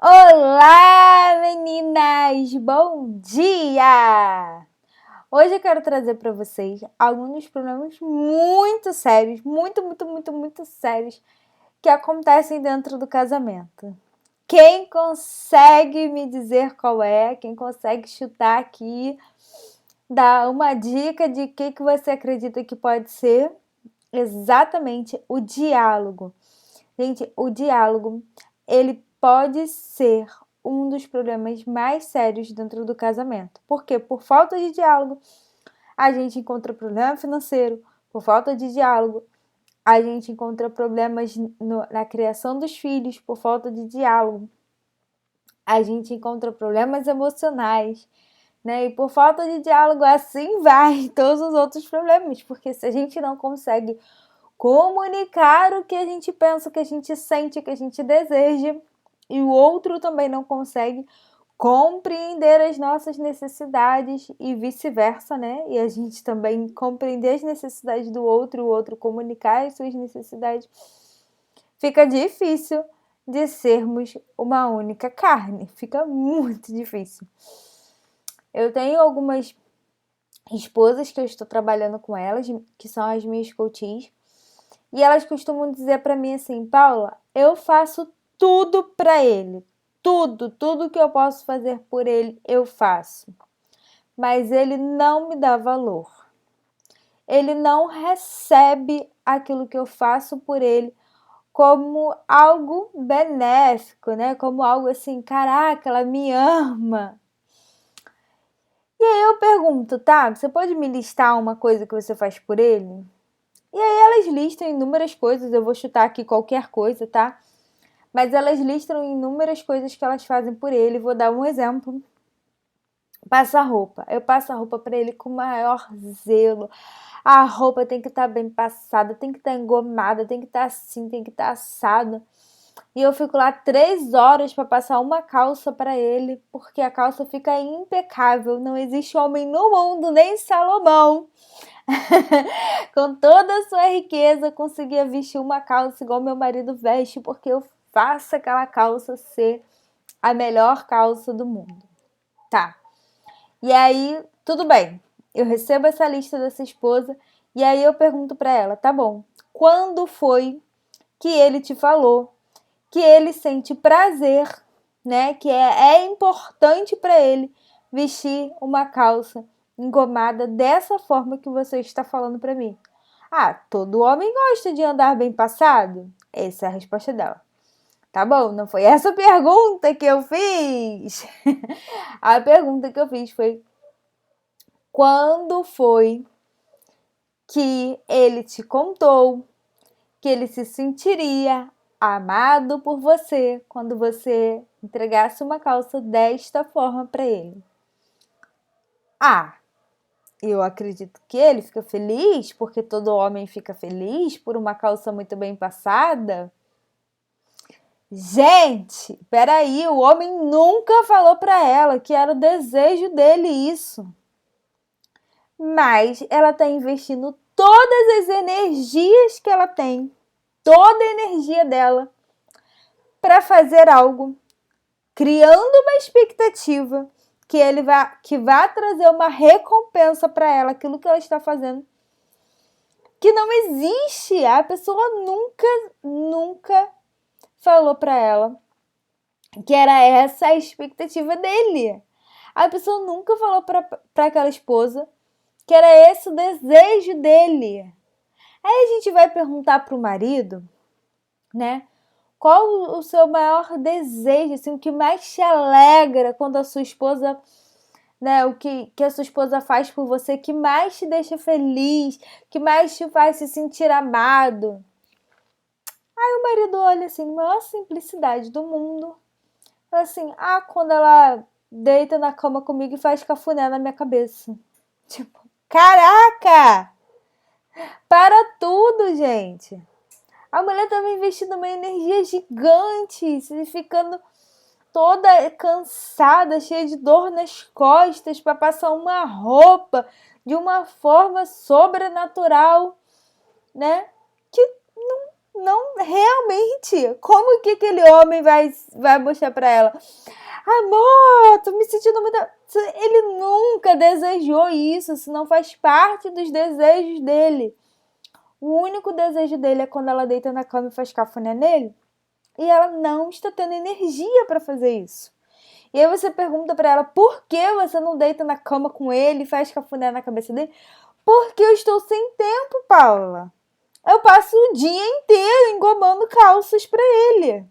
Olá, meninas! Bom dia! Hoje eu quero trazer para vocês alguns problemas muito sérios, muito sérios que acontecem dentro do casamento. Quem consegue me dizer qual é? Quem consegue chutar aqui, dar uma dica de que você acredita que pode ser? Exatamente o diálogo. Gente, o diálogo, ele pode ser um dos problemas mais sérios dentro do casamento. Por quê? Por falta de diálogo, a gente encontra problema financeiro. Por falta de diálogo, a gente encontra problemas na criação dos filhos. Por falta de diálogo, a gente encontra problemas emocionais. Né? E por falta de diálogo, assim vai todos os outros problemas. Porque se a gente não consegue comunicar o que a gente pensa, o que a gente sente, o que a gente deseja, e o outro também não consegue compreender as nossas necessidades e vice-versa, né? E a gente também compreender as necessidades do outro, o outro comunicar as suas necessidades, fica difícil de sermos uma única carne, fica muito difícil. Eu tenho algumas esposas que eu estou trabalhando com elas, que são as minhas coaches, e elas costumam dizer para mim assim: Paula, eu faço tudo para ele. Tudo que eu posso fazer por ele, eu faço. Mas ele não me dá valor. Ele não recebe aquilo que eu faço por ele como algo benéfico, né? Como algo assim, caraca, ela me ama. E aí eu pergunto, tá? Você pode me listar uma coisa que você faz por ele? E aí elas listam inúmeras coisas, eu vou chutar aqui qualquer coisa, tá? Mas elas listam inúmeras coisas que elas fazem por ele. Vou dar um exemplo. Passa roupa. Eu passo a roupa para ele com o maior zelo. A roupa tem que estar bem passada, tem que estar engomada, tem que estar assim, tem que estar assada. E eu fico lá 3 horas para passar uma calça para ele, porque a calça fica impecável. Não existe homem no mundo, nem Salomão, com toda a sua riqueza, conseguia vestir uma calça igual meu marido veste, porque eu faço aquela calça ser a melhor calça do mundo. Tá. E aí, tudo bem. Eu recebo essa lista dessa esposa e aí eu pergunto para ela, tá bom, quando foi que ele te falou que ele sente prazer, né, que é importante para ele vestir uma calça engomada dessa forma que você está falando para mim? Ah, todo homem gosta de andar bem passado? Essa é a resposta dela. Tá bom, não foi essa a pergunta que eu fiz. A pergunta que eu fiz foi: quando foi que ele te contou que ele se sentiria amado por você quando você entregasse uma calça desta forma para ele? Ah, eu acredito que ele fica feliz, porque todo homem fica feliz por uma calça muito bem passada. Gente, peraí, o homem nunca falou para ela que era o desejo dele isso. Mas ela está investindo todas as energias que ela tem, toda a energia dela, para fazer algo, criando uma expectativa que vai trazer uma recompensa para ela, aquilo que ela está fazendo, que não existe. A pessoa nunca falou para ela que era essa a expectativa dele. A pessoa nunca falou para aquela esposa que era esse o desejo dele. Aí a gente vai perguntar para o marido, né? Qual o seu maior desejo, assim, o que mais te alegra quando a sua esposa, né? O que a sua esposa faz por você, que mais te deixa feliz, que mais te faz se sentir amado. Aí o marido olha assim, maior simplicidade do mundo. Assim, quando ela deita na cama comigo e faz cafuné na minha cabeça. Tipo, caraca! Para tudo, gente! A mulher estava investindo uma energia gigante, ficando toda cansada, cheia de dor nas costas para passar uma roupa de uma forma sobrenatural, né? Que não, realmente, como que aquele homem vai mostrar pra ela? Amor, tô me sentindo muito... Ele nunca desejou isso, isso não faz parte dos desejos dele. O único desejo dele é quando ela deita na cama e faz cafuné nele. E ela não está tendo energia para fazer isso. E aí você pergunta para ela, por que você não deita na cama com ele e faz cafuné na cabeça dele? Porque eu estou sem tempo, Paula. Eu passo o dia inteiro engomando calças para ele.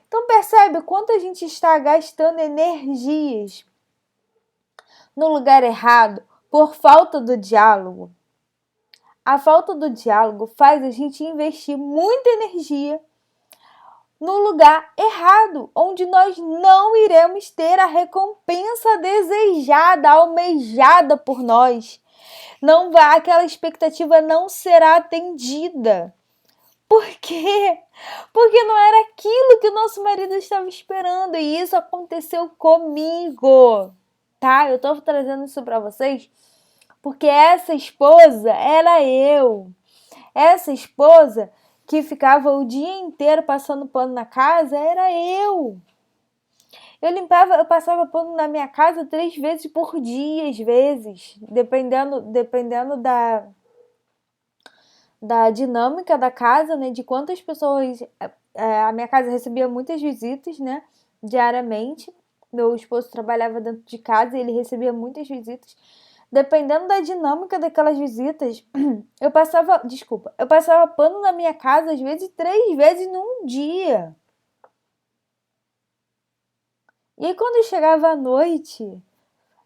Então percebe quanto a gente está gastando energias no lugar errado por falta do diálogo. A falta do diálogo faz a gente investir muita energia no lugar errado, onde nós não iremos ter a recompensa desejada, almejada por nós. Não vai, aquela expectativa não será atendida. Por quê? Porque não era aquilo que o nosso marido estava esperando, e isso aconteceu comigo, tá? Eu tô trazendo isso para vocês porque essa esposa era eu. Essa esposa que ficava o dia inteiro passando pano na casa era eu. Eu passava pano na minha casa 3 vezes por dia, às vezes, dependendo da dinâmica da casa, né? De quantas pessoas. A minha casa recebia muitas visitas, né? Diariamente. Meu esposo trabalhava dentro de casa e ele recebia muitas visitas. Dependendo da dinâmica daquelas visitas, eu passava pano na minha casa, às vezes 3 vezes num dia. E aí, quando eu chegava à noite,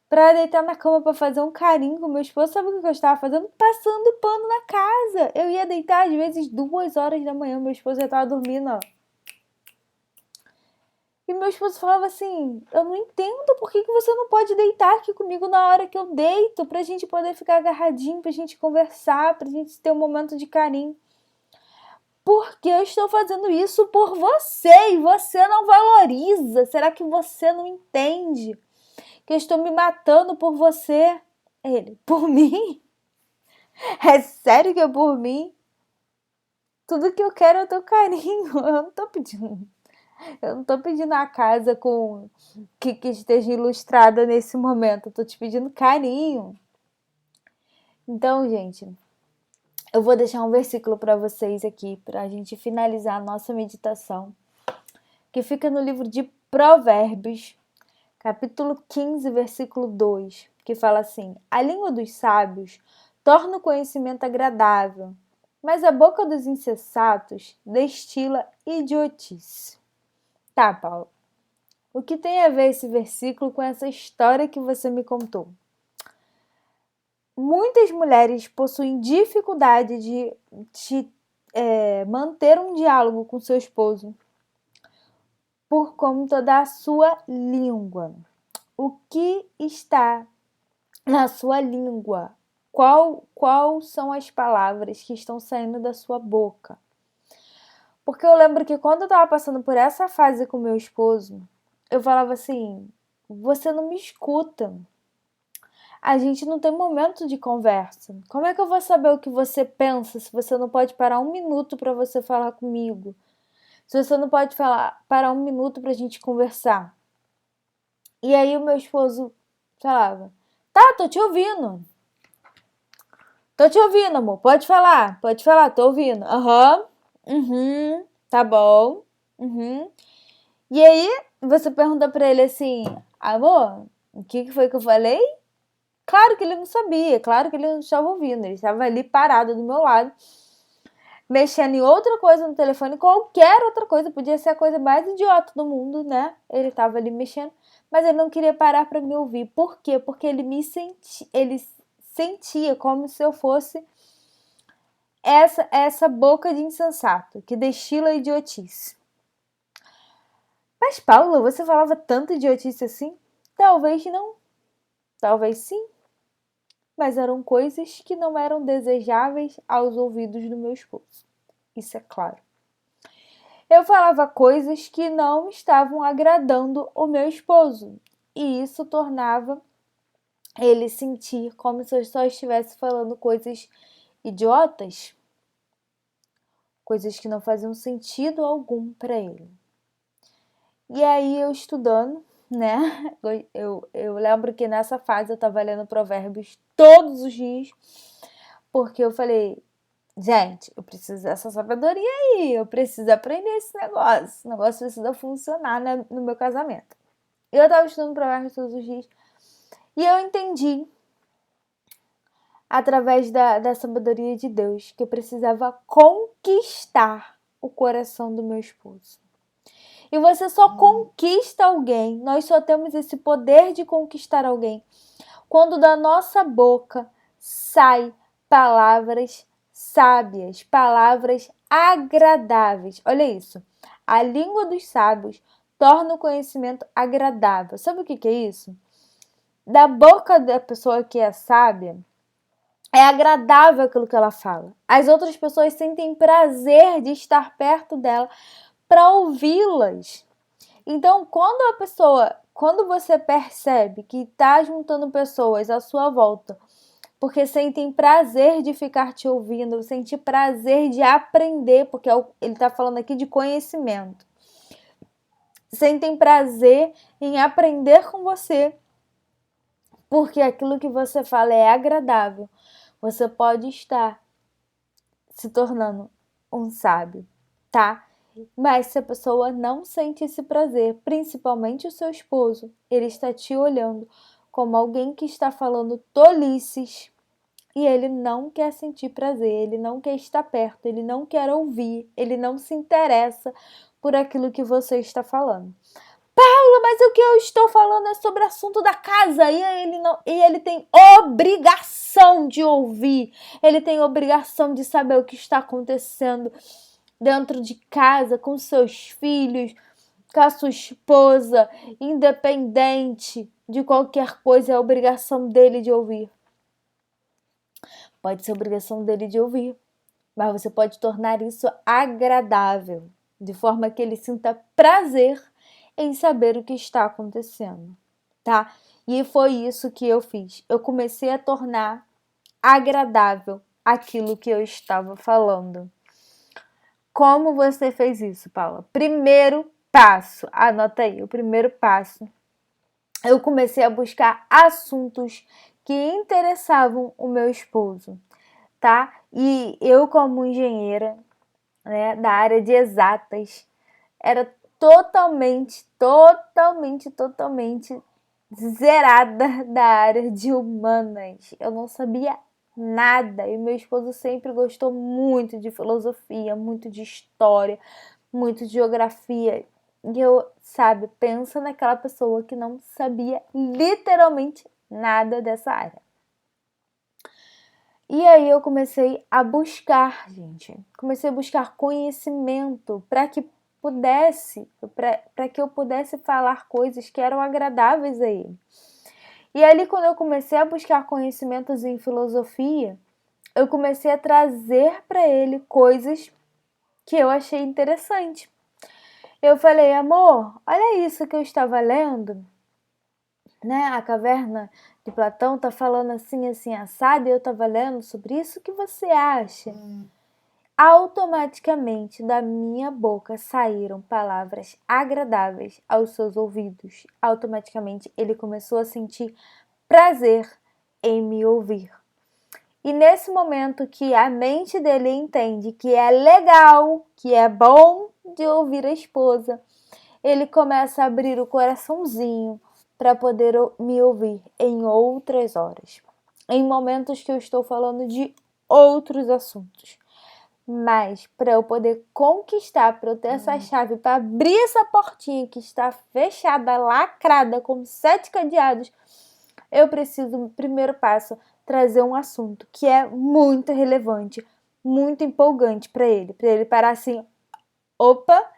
pra deitar na cama pra fazer um carinho com meu esposo, sabe o que eu estava fazendo? Passando pano na casa. Eu ia deitar, às vezes, 2 horas da manhã, meu esposo já estava dormindo, ó. E meu esposo falava assim, eu não entendo por que você não pode deitar aqui comigo na hora que eu deito, pra gente poder ficar agarradinho, pra gente conversar, pra gente ter um momento de carinho. Porque eu estou fazendo isso por você e você não valoriza. Será que você não entende que eu estou me matando por você? Ele, por mim? É sério que é por mim? Tudo que eu quero é o teu carinho. Eu não tô pedindo a casa com que esteja ilustrada nesse momento. Eu tô te pedindo carinho. Então, gente, eu vou deixar um versículo para vocês aqui, para a gente finalizar a nossa meditação, que fica no livro de Provérbios, capítulo 15, versículo 2, que fala assim: a língua dos sábios torna o conhecimento agradável, mas a boca dos insensatos destila idiotice. Tá, Paulo, o que tem a ver esse versículo com essa história que você me contou? Muitas mulheres possuem dificuldade de manter um diálogo com seu esposo por conta da sua língua. O que está na sua língua? Qual são as palavras que estão saindo da sua boca? Porque eu lembro que quando eu estava passando por essa fase com meu esposo, eu falava assim, você não me escuta. A gente não tem momento de conversa. Como é que eu vou saber o que você pensa se você não pode parar um minuto para você falar comigo? Se você não pode parar um minuto pra gente conversar? E aí o meu esposo falava, tá, tô te ouvindo. Tô te ouvindo, amor. Pode falar, tô ouvindo. Aham, tá bom. E aí você pergunta pra ele assim, amor, o que foi que eu falei? Claro que ele não sabia, claro que ele não estava ouvindo. Ele estava ali parado do meu lado, mexendo em outra coisa no telefone, qualquer outra coisa, podia ser a coisa mais idiota do mundo, né? Ele estava ali mexendo, mas ele não queria parar para me ouvir. Por quê? Porque ele sentia como se eu fosse essa boca de insensato que destila idiotice. Mas, Paula, você falava tanta idiotice assim? Talvez não. Talvez sim. Mas eram coisas que não eram desejáveis aos ouvidos do meu esposo. Isso é claro. Eu falava coisas que não estavam agradando o meu esposo. E isso tornava ele sentir como se eu só estivesse falando coisas idiotas. coisas que não faziam sentido algum para ele. E aí eu estudando, né? Eu lembro que nessa fase eu estava lendo Provérbios todos os dias, porque eu falei, gente, eu preciso dessa sabedoria aí, eu preciso aprender esse negócio. O negócio precisa funcionar no meu casamento. Eu estava estudando Provérbios todos os dias e eu entendi, através da sabedoria de Deus, que eu precisava conquistar o coração do meu esposo. E você só conquista alguém, nós só temos esse poder de conquistar alguém quando da nossa boca sai palavras sábias, palavras agradáveis. Olha isso. A língua dos sábios torna o conhecimento agradável. Sabe o que é isso? Da boca da pessoa que é sábia, é agradável aquilo que ela fala. As outras pessoas sentem prazer de estar perto dela para ouvi-las. Então, quando você percebe que está juntando pessoas à sua volta, porque sentem prazer de ficar te ouvindo, sentem prazer de aprender, porque ele está falando aqui de conhecimento. Sentem prazer em aprender com você, porque aquilo que você fala é agradável. Você pode estar se tornando um sábio, tá? Mas se a pessoa não sente esse prazer, principalmente o seu esposo, ele está te olhando como alguém que está falando tolices e ele não quer sentir prazer, ele não quer estar perto, ele não quer ouvir, ele não se interessa por aquilo que você está falando. Paula, mas o que eu estou falando é sobre o assunto da casa e ele tem obrigação de ouvir, ele tem obrigação de saber o que está acontecendo dentro de casa, com seus filhos, com a sua esposa, independente de qualquer coisa, é obrigação dele de ouvir. Pode ser obrigação dele de ouvir, mas você pode tornar isso agradável, de forma que ele sinta prazer em saber o que está acontecendo, tá? E foi isso que eu fiz. Eu comecei a tornar agradável aquilo que eu estava falando. Como você fez isso, Paula? Primeiro passo, anota aí, o primeiro passo. Eu comecei a buscar assuntos que interessavam o meu esposo, tá? E eu, como engenheira, né, da área de exatas, era totalmente zerada da área de humanas. Eu não sabia nada. E meu esposo sempre gostou muito de filosofia, muito de história, muito de geografia. E eu, sabe, pensa naquela pessoa que não sabia literalmente nada dessa área. E aí eu comecei a buscar, gente. Comecei a buscar conhecimento para que eu pudesse falar coisas que eram agradáveis a ele. E ali, quando eu comecei a buscar conhecimentos em filosofia, eu comecei a trazer para ele coisas que eu achei interessante. Eu falei, amor, olha isso que eu estava lendo, né? A Caverna de Platão tá falando assim, assim, assado, e eu estava lendo sobre isso. O que você acha? Automaticamente da minha boca saíram palavras agradáveis aos seus ouvidos. Automaticamente ele começou a sentir prazer em me ouvir. E nesse momento que a mente dele entende que é legal, que é bom de ouvir a esposa, ele começa a abrir o coraçãozinho para poder me ouvir em outras horas, em momentos que eu estou falando de outros assuntos. Mas para eu poder conquistar, para eu ter essa chave, para abrir essa portinha que está fechada, lacrada, com 7 cadeados, eu preciso, no primeiro passo, trazer um assunto que é muito relevante, muito empolgante para ele parar assim, opa,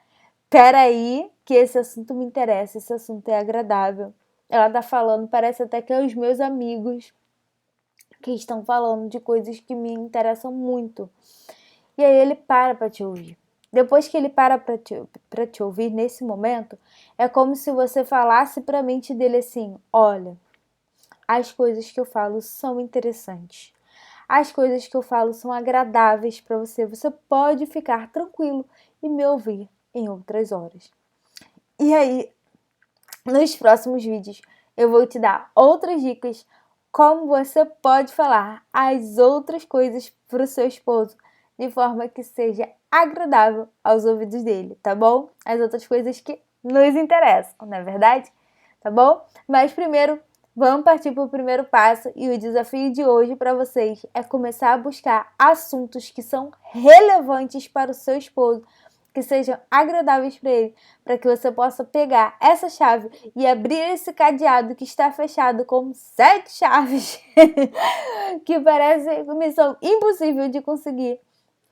peraí, que esse assunto me interessa, esse assunto é agradável. Ela tá falando, parece até que é os meus amigos que estão falando de coisas que me interessam muito. E aí ele para te ouvir. Depois que ele para para te ouvir, nesse momento, é como se você falasse para a mente dele assim, olha, as coisas que eu falo são interessantes. as coisas que eu falo são agradáveis para você. Você pode ficar tranquilo e me ouvir em outras horas. E aí, nos próximos vídeos, eu vou te dar outras dicas como você pode falar as outras coisas para o seu esposo de forma que seja agradável aos ouvidos dele, tá bom? As outras coisas que nos interessam, não é verdade? Tá bom? Mas primeiro, vamos partir para o primeiro passo e o desafio de hoje para vocês é começar a buscar assuntos que são relevantes para o seu esposo, que sejam agradáveis para ele, para que você possa pegar essa chave e abrir esse cadeado que está fechado com 7 chaves, que parece missão impossível de conseguir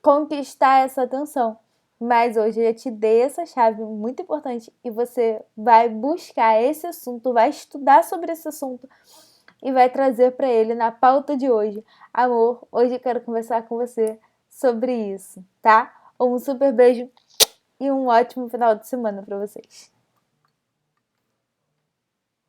conquistar essa atenção. Mas hoje eu te dei essa chave muito importante e você vai buscar esse assunto, vai estudar sobre esse assunto e vai trazer para ele na pauta de hoje. Amor, hoje eu quero conversar com você sobre isso, tá? Um super beijo e um ótimo final de semana para vocês.